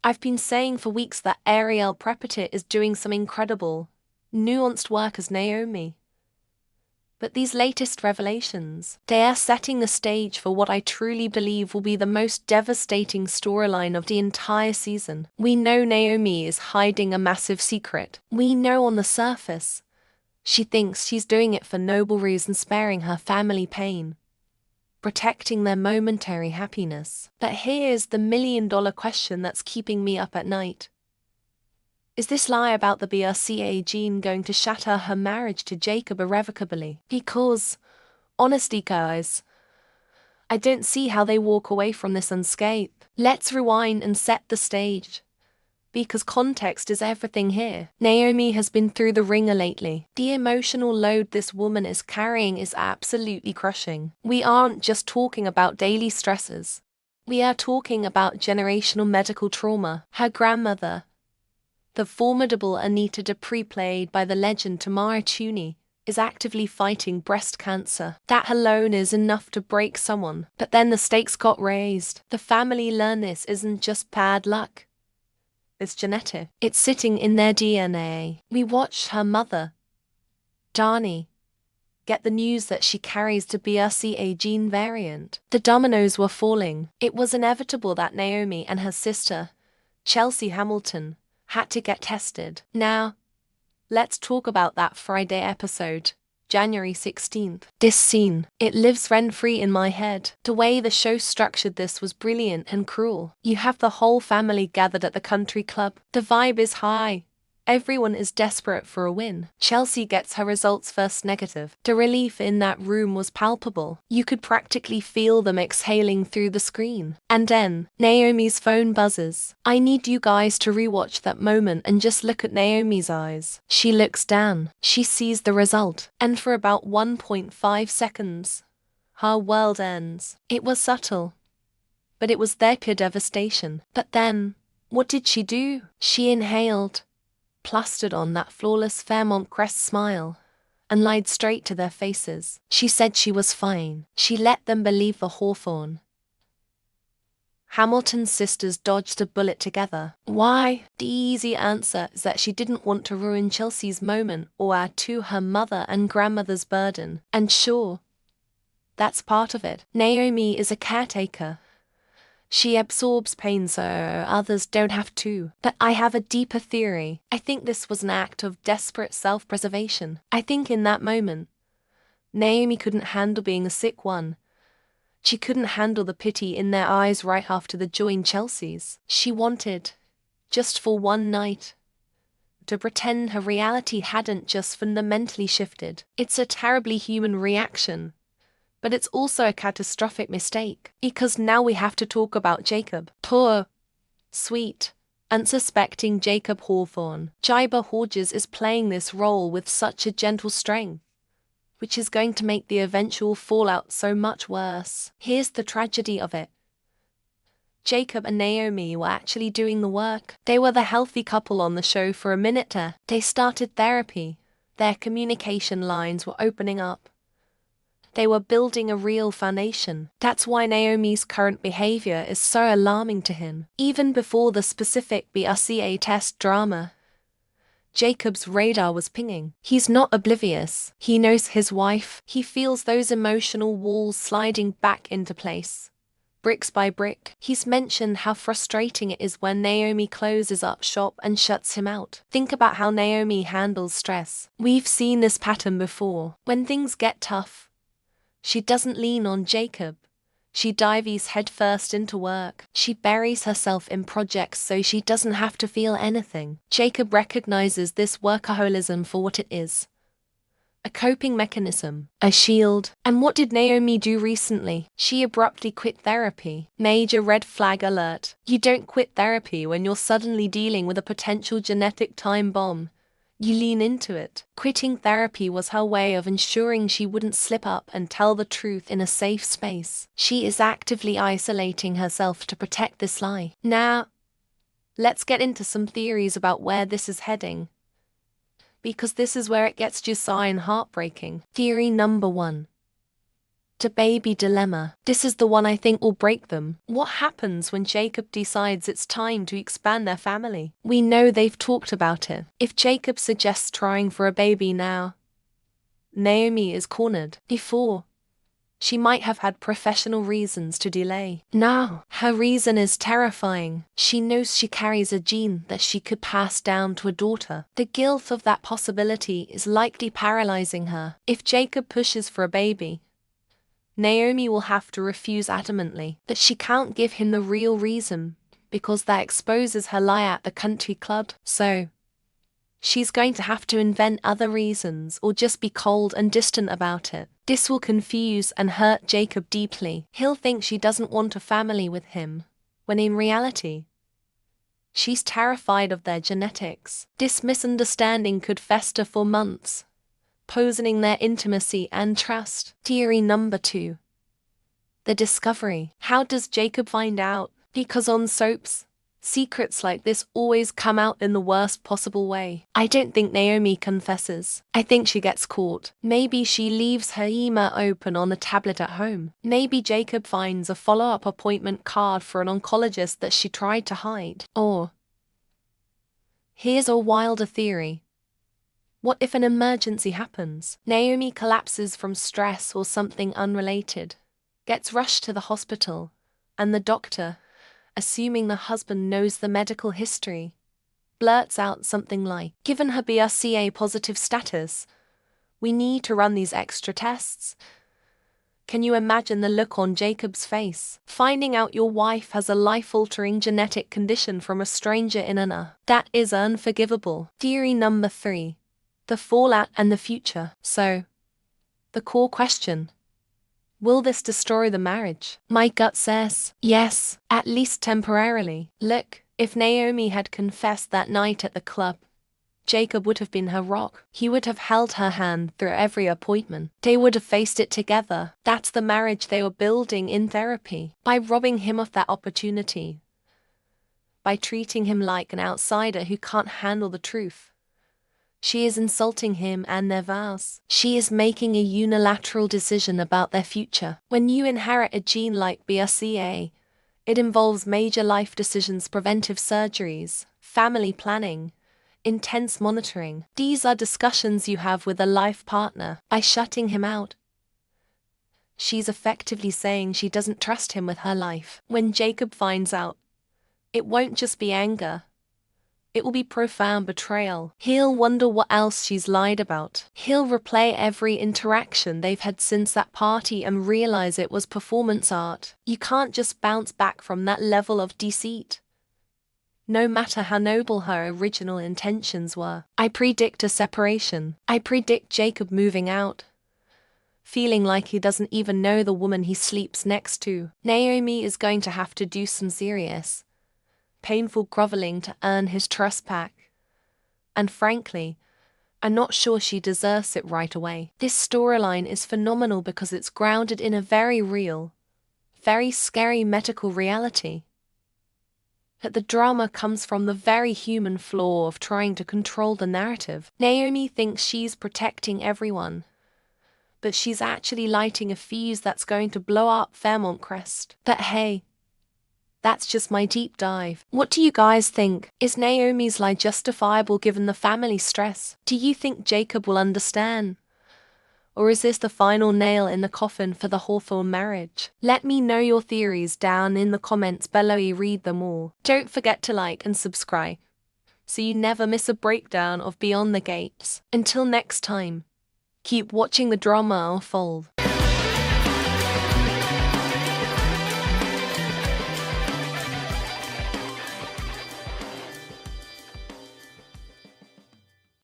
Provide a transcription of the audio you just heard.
I've been saying for weeks that Ariel Prepotite is doing some incredible, nuanced work as Naomi. But these latest revelations, they are setting the stage for what I truly believe will be the most devastating storyline of the entire season. We know Naomi is hiding a massive secret. We know on the surface, she thinks she's doing it for noble reasons, sparing her family pain, protecting their momentary happiness. But here's the million-dollar question that's keeping me up at night. Is this lie about the BRCA gene going to shatter her marriage to Jacob irrevocably? Because, honestly guys, I don't see how they walk away from this unscathed. Let's rewind and set the stage. Because context is everything here. Naomi has been through the ringer lately. The emotional load this woman is carrying is absolutely crushing. We aren't just talking about daily stresses. We are talking about generational medical trauma. Her grandmother, the formidable Anita Dupree, played by the legend Tamara Tooney, is actively fighting breast cancer. That alone is enough to break someone. But then the stakes got raised. The family learn this isn't just bad luck. It's genetic. It's sitting in their DNA. We watched her mother, Dani, get the news that she carries the BRCA gene variant. The dominoes were falling. It was inevitable that Naomi and her sister, Chelsea Hamilton, had to get tested. Now, let's talk about that Friday episode, January 16th. This scene, it lives rent-free in my head. The way the show structured this was brilliant and cruel. You have the whole family gathered at the country club. The vibe is high. Everyone is desperate for a win. Chelsea gets her results first negative. The relief in that room was palpable. You could practically feel them exhaling through the screen. And then, Naomi's phone buzzes. I need you guys to rewatch that moment and just look at Naomi's eyes. She looks down. She sees the result. And for about 1.5 seconds, her world ends. It was subtle, but it was their pure devastation. But then, what did she do? She inhaled, plastered on that flawless Fairmont Crest smile, and lied straight to their faces. She said she was fine. She let them believe the Hawthorne, Hamilton's sisters dodged a bullet together. Why? The easy answer is that she didn't want to ruin Chelsea's moment or add to her mother and grandmother's burden. And sure, that's part of it. Naomi is a caretaker. She absorbs pain so others don't have to. But I have a deeper theory. I think this was an act of desperate self-preservation. I think in that moment, Naomi couldn't handle being the sick one. She couldn't handle the pity in their eyes right after the joy in Chelsea's. She wanted, just for one night, to pretend her reality hadn't just fundamentally shifted. It's a terribly human reaction. But it's also a catastrophic mistake, because now we have to talk about Jacob. Poor, sweet, unsuspecting Jacob Hawthorne. Jaiba Hodges is playing this role with such a gentle strength, which is going to make the eventual fallout so much worse. Here's the tragedy of it. Jacob and Naomi were actually doing the work. They were the healthy couple on the show for a minute there. They started therapy. Their communication lines were opening up. They were building a real foundation. That's why Naomi's current behavior is so alarming to him. Even before the specific BRCA test drama, Jacob's radar was pinging. He's not oblivious. He knows his wife. He feels those emotional walls sliding back into place, bricks by brick. He's mentioned how frustrating it is when Naomi closes up shop and shuts him out. Think about how Naomi handles stress. We've seen this pattern before. When things get tough, she doesn't lean on Jacob. She dives headfirst into work. She buries herself in projects so she doesn't have to feel anything. Jacob recognizes this workaholism for what it is. A coping mechanism, a shield. And what did Naomi do recently? She abruptly quit therapy. Major red flag alert. You don't quit therapy when you're suddenly dealing with a potential genetic time bomb. You lean into it. Quitting therapy was her way of ensuring she wouldn't slip up and tell the truth in a safe space. She is actively isolating herself to protect this lie. Now, let's get into some theories about where this is heading, because this is where it gets juicy and heartbreaking. Theory number 1. To baby dilemma. This is the one I think will break them. What happens when Jacob decides it's time to expand their family? We know they've talked about it. If Jacob suggests trying for a baby now, Naomi is cornered. Before, she might have had professional reasons to delay. Now, her reason is terrifying. She knows she carries a gene that she could pass down to a daughter. The guilt of that possibility is likely paralyzing her. If Jacob pushes for a baby, Naomi will have to refuse adamantly. But she can't give him the real reason, because that exposes her lie at the country club. So, she's going to have to invent other reasons or just be cold and distant about it. This will confuse and hurt Jacob deeply. He'll think she doesn't want a family with him, when in reality, she's terrified of their genetics. This misunderstanding could fester for months, poisoning their intimacy and trust. Theory number 2. The discovery. How does Jacob find out? Because on soaps, secrets like this always come out in the worst possible way. I don't think Naomi confesses. I think she gets caught. Maybe she leaves her email open on the tablet at home. Maybe Jacob finds a follow-up appointment card for an oncologist that she tried to hide. Or, here's a wilder theory. What if an emergency happens? Naomi collapses from stress or something unrelated, gets rushed to the hospital, and the doctor, assuming the husband knows the medical history, blurts out something like, "Given her BRCA positive status, we need to run these extra tests." Can you imagine the look on Jacob's face? Finding out your wife has a life-altering genetic condition from a stranger in an that is unforgivable. Theory number 3. The fallout and the future. So, the core question. Will this destroy the marriage? My gut says, yes, at least temporarily. Look, if Naomi had confessed that night at the club, Jacob would have been her rock. He would have held her hand through every appointment. They would have faced it together. That's the marriage they were building in therapy. By robbing him of that opportunity, by treating him like an outsider who can't handle the truth, she is insulting him and their vows. She is making a unilateral decision about their future. When you inherit a gene like BRCA, it involves major life decisions, preventive surgeries, family planning, intense monitoring. These are discussions you have with a life partner. By shutting him out, she's effectively saying she doesn't trust him with her life. When Jacob finds out, it won't just be anger. It will be profound betrayal. He'll wonder what else she's lied about. He'll replay every interaction they've had since that party and realize it was performance art. You can't just bounce back from that level of deceit, no matter how noble her original intentions were. I predict a separation. I predict Jacob moving out, feeling like he doesn't even know the woman he sleeps next to. Naomi is going to have to do some serious, painful groveling to earn his trust back. And frankly, I'm not sure she deserves it right away. This storyline is phenomenal because it's grounded in a very real, very scary medical reality. But the drama comes from the very human flaw of trying to control the narrative. Naomi thinks she's protecting everyone, but she's actually lighting a fuse that's going to blow up Fairmont Crest. But hey, that's just my deep dive. What do you guys think? Is Naomi's lie justifiable given the family stress? Do you think Jacob will understand? Or is this the final nail in the coffin for the Hawthorne marriage? Let me know your theories down in the comments below. I read them all. Don't forget to like and subscribe, so you never miss a breakdown of Beyond the Gates. Until next time, keep watching the drama unfold.